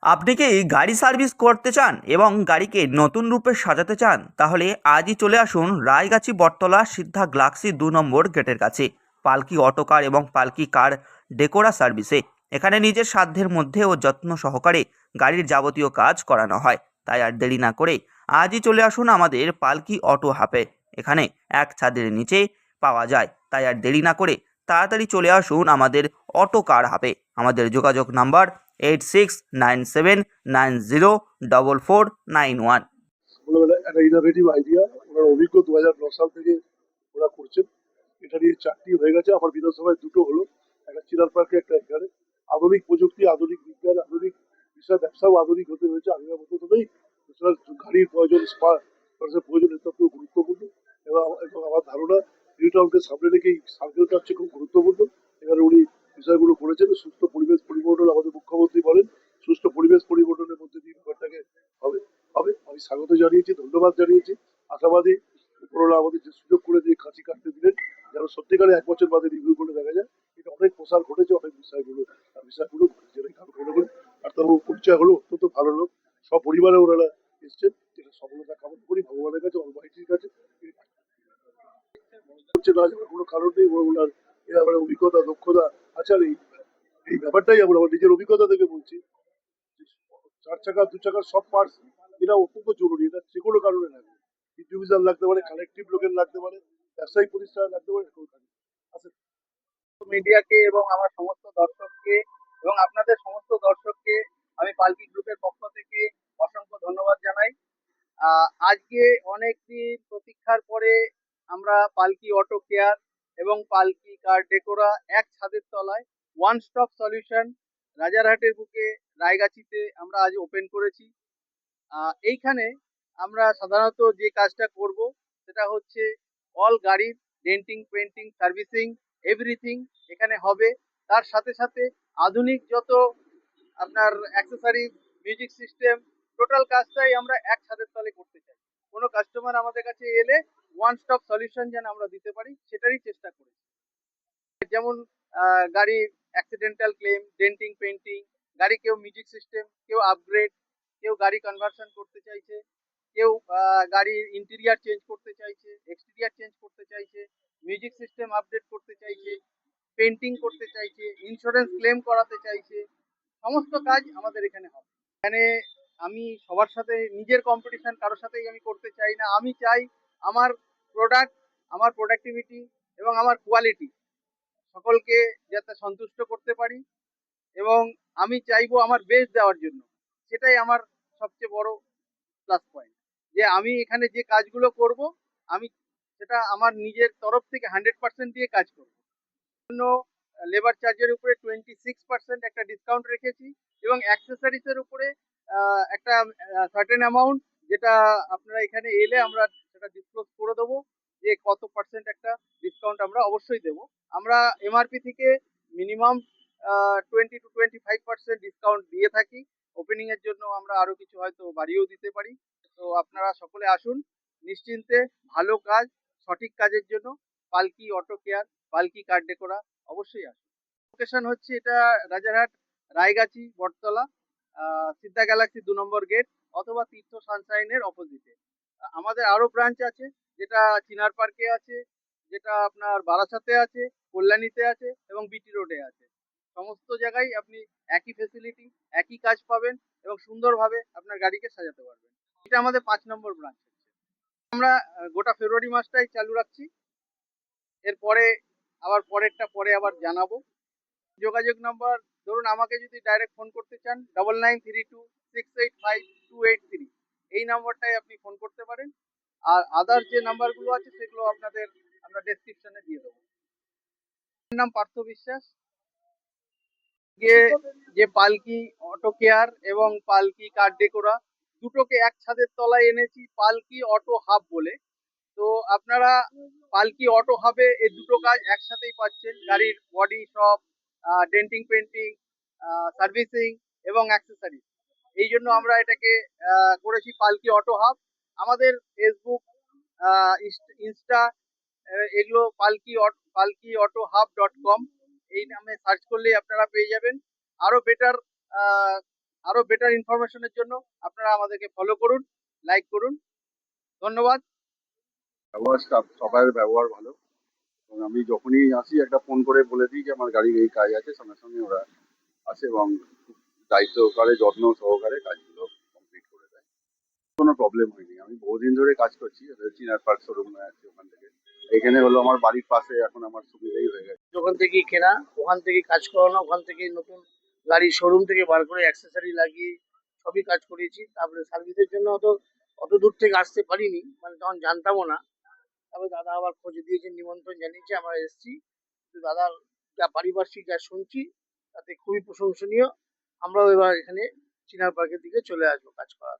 আপনি কি গাড়ি সার্ভিস করতে চান এবং গাড়িকে নতুন রূপে সাজাতে চান? তাহলে আজই চলে আসুন রায়গাছি বটতলা সিদ্ধা গ্লাক্সি 2 নম্বর গেটের কাছে পালকি অটো কার এবং পালকি কার ডেকোরা সার্ভিসে। এখানে নিজের সাধ্যের মধ্যে ও যত্ন সহকারে গাড়ির যাবতীয় কাজ করানো হয়। তাই আর দেরি না করে আজই চলে আসুন আমাদের পালকি অটো হাবে। এখানে এক ছাদের নিচে পাওয়া যায়। তাই আর দেরি না করে তাড়াতাড়ি চলে আসুন আমাদের অটো কার হাবে। আমাদের যোগাযোগ নাম্বার 8697904491। ওনার একটা ইনোভেটিভ আইডিয়া, ওনার অভিজ্ঞ 2009 সাল থেকে ওরা করছেন। এটা নিয়ে 4টি হয়ে গেছে, আমার বিধানসভায় 2টো হলো, একটা চিরাল পার্কে, একটা এখানে। আধুনিক প্রযুক্তি, আধুনিক বিজ্ঞান, আধুনিক বিষয়, ব্যবসাও আধুনিক হতে হয়েছে। আগের মতো তো নেই। এছাড়া গাড়ির প্রয়োজন, মানুষের প্রয়োজন অত্যন্ত গুরুত্বপূর্ণ। এবং আমার ধারণা নিউ টাউনকে সামনে রেখে এই সার্কেলটা হচ্ছে খুব গুরুত্বপূর্ণ। এখানে উনি বিষয়গুলো করেছেন। সুস্থ পরিবেশ পরিমণ্ডল, আমাদের মুখ্যমন্ত্রী বলেন সুস্থ পরিবেশ পরিমণ্ডলের মধ্যে দিয়ে ব্যাপারটাকে হবে হবে আমি স্বাগত জানিয়েছি, ধন্যবাদ জানিয়েছি। আশাবাদী উপরওয়ালা আমাদের যে সুযোগ করে দিয়ে কাঁচি কাটতে দিলেন, যেন সত্যিকারে 1 বছর বাদে রিভিউ করে দেখা যায় এটা অনেক প্রসার ঘটেছে, অনেক বিষয়গুলো ঘটেছে। এই কারণ মনে করি ডাক্তারবাবু পরিচয় হলো, অত্যন্ত ভালো লোক, সব পরিবারে ওনারা এসছেন। এটা সফলতা কামনা করি ভগবানের কাছে, অলমাইটির কাছে। হচ্ছে না যাওয়ার কোনো কারণ নেই। ওনার এ ব্যাপারে অভিজ্ঞতা, দক্ষতা আছে। আর এই এই ব্যাপারটাই আমার নিজের অভিজ্ঞতা থেকে বলছি, 4 চাকা 2 চাকার সব পার্টস এটা অত্যন্ত জরুরি। এটা যে কোনো কারণে লাগবে, ইন্ডিভিজুয়াল লাগতে পারে, কালেকটিভ লোকের লাগতে পারে, ব্যবসায়িক প্রতিষ্ঠান লাগতে পারে, এরকম কারণে। আচ্ছা, মিডিয়াকে এবং আমার সমস্ত দর্শককে এবং আপনাদের সমস্ত দর্শককে আমি পালকি গ্রুপের পক্ষ থেকে অসংখ্য ধন্যবাদ জানাই। আজকে অনেক দিন প্রতীক্ষার পরে আমরা পালকি অটো কেয়ার এবং পালকি কার ডেকোরা এক ছাদের তলায় ওয়ান স্টপ সলিউশন রাজারহাটের বুকে রায়গাছিতে আমরা আজ ওপেন করেছি। এইখানে আমরা সাধারণত যে কাজটা করব সেটা হচ্ছে অল গাড়ির ডেন্টিং, পেন্টিং, সার্ভিসিং, এভরিথিং এখানে হবে। তার সাথে সাথে আধুনিক যত আপনার অ্যাক্সেসরিজ, মিউজিক সিস্টেম, টোটাল কাজটাই আমরা এক ছাদের তলে করতে চাই। কোনো কাস্টমার আমাদের কাছে এলে ওয়ান স্টপ সলিউশন যেন আমরা দিতে পারি সেটারই চেষ্টা করি। যেমন গাড়ির অ্যাক্সিডেন্টাল ক্লেম, ডেন্টিং, পেন্টিং, গাড়ি কেউ মিউজিক সিস্টেম, কেউ আপগ্রেড, কেউ গাড়ি কনভার্সন করতে চাইছে, কেউ গাড়ির ইন্টেরিয়ার চেঞ্জ করতে চাইছে, এক্সটেরিয়ার চেঞ্জ করতে চাইছে, মিউজিক সিস্টেম আপডেট করতে চাইছে, পেন্টিং করতে চাইছে, ইন্স্যুরেন্স ক্লেম করাতে চাইছে, সমস্ত কাজ আমাদের এখানে হবে। এখানে আমি সবার সাথে নিজের কম্পিটিশন কারোর সাথেই আমি করতে চাই না। আমি চাই আমার প্রোডাক্ট, আমার প্রোডাক্টিভিটি এবং আমার কোয়ালিটি সকলকে যাতে সন্তুষ্ট করতে পারি, এবং আমি চাইবো আমার বেস্ট দেওয়ার জন্য। সেটাই আমার সবচেয়ে বড় প্লাস পয়েন্ট, যে আমি এখানে যে কাজগুলো করব আমি সেটা আমার নিজের তরফ থেকে 100% দিয়ে কাজ করব। লেবার চার্জের উপরে 26% একটা ডিসকাউন্ট রেখেছি, এবং অ্যাক্সেসরিজ এর উপরে একটা সার্টেন অ্যামাউন্ট, যেটা আপনারা এখানে এলে আমরা সেটা ডিসক্লোজ করে দেবো যে কত পার্সেন্ট একটা ডিসকাউন্ট আমরা অবশ্যই দেবো। আমরা এমআরপি থেকে মিনিমাম 20 to 25% ডিসকাউন্ট দিয়ে থাকি। ওপেনিং এর জন্য আমরা আরো কিছু হয়তো বাড়িয়েও দিতে পারি। তো আপনারা সকলে আসুন নিশ্চিন্তে, ভালো কাজ, সঠিক কাজের জন্য পালকি অটো কেয়ার, পালকি কার ডেকোরা অবশ্যই আসুন। লোকেশন হচ্ছে এটা রাজারহাট, রায়গাছি, বটতলা, সিদ্ধা গ্যালাক্সি 2 নম্বর গেট, অথবা তীর্থ সানশাইনের অপোজিটে। আমাদের আরো ব্রাঞ্চ আছে, যেটা চিনার পার্কে আছে, যেটা আপনার বারাসাতে আছে, কল্যাণীতে আছে এবং বিটি রোডে আছে। সমস্ত জায়গায় আপনি একই ফেসিলিটি, একই কাজ পাবেন এবং সুন্দরভাবে আপনার গাড়িকে সাজাতে পারবেন। এটা আমাদের 5 নম্বর ব্রাঞ্চ। আমরা গোটা ফেব্রুয়ারি মাসটাই চালু রাখছি। এরপরে আবার পরেরটা পরে আবার জানাবো। যোগাযোগ নাম্বার, ধরুন আমাকে যদি ডাইরেক্ট ফোন করতে চান, 9932685283, এই নাম্বারটাই আপনি ফোন করতে পারেন। আর আদার যে নাম্বারগুলো আছে সেগুলো আপনাদের আমরা ডেসক্রিপশনে দিয়ে দেবো। আমার নাম পার্থ বিশ্বাস। যে পালকি অটো কেয়ার এবং পালকি কার ডেকোরা দুটোকে এক ছাদের তলায় এনেছি পালকি অটো হাব বলে। তো আপনারা পালকি অটো হাবে এই দুটো কাজ একসাথেই পাচ্ছেন, গাড়ির body shop, denting, painting, servicing এবং অ্যাক্সেসরিজ। এই জন্য আমরা এটাকে করেছি পালকি অটো হাব। আমাদের ফেসবুক, ইনস্টা, এগুলো পালকি অটো হাব.com এই নামে সার্চ করলেই আপনারা পেয়ে যাবেন। আরো বেটার আরো বেটার ইনফরমেশনের জন্য আপনারা আমাদেরকে ফলো করুন, লাইক করুন। ধন্যবাদ। ব্যবহার সবার ব্যবহার ভালো, এবং আমি যখনই আসি একটা ফোন করে বলে দিই যে আমার গাড়ির এই কাজ আছে, সঙ্গে সঙ্গে ওরা আসে এবং খুব দায়িত্ব সহকারে যত্ন সহকারে কাজগুলো কমপ্লিট করে দেয়। কোনো প্রবলেম হয়নি। আমি বহুদিন ধরে কাজ করছি, চিনার পার্ক শোরুমে আছি ওখান থেকে। এখানে হলো আমার বাড়ির পাশে, এখন আমার সুবিধাই হয়ে গেছে। ওখান থেকেই কেনা, ওখান থেকেই কাজ করানো, ওখান থেকেই নতুন গাড়ির শোরুম থেকে বার করে অ্যাক্সেসরি লাগিয়ে সবই কাজ করিয়েছি। তারপরে সার্ভিসের জন্য অত দূর থেকে আসতে পারিনি, মানে তখন জানতামও না। তবে দাদা আবার খোঁজ দিয়েছে, নিমন্ত্রণ জানিয়েছে, আমরা এসেছি। কিন্তু দাদার যা পারিপার্শ্বিক যা শুনছি তাতে খুবই প্রশংসনীয়। আমরাও এবার এখানে চিনার পার্কের দিকে চলে আসবো কাজ করার।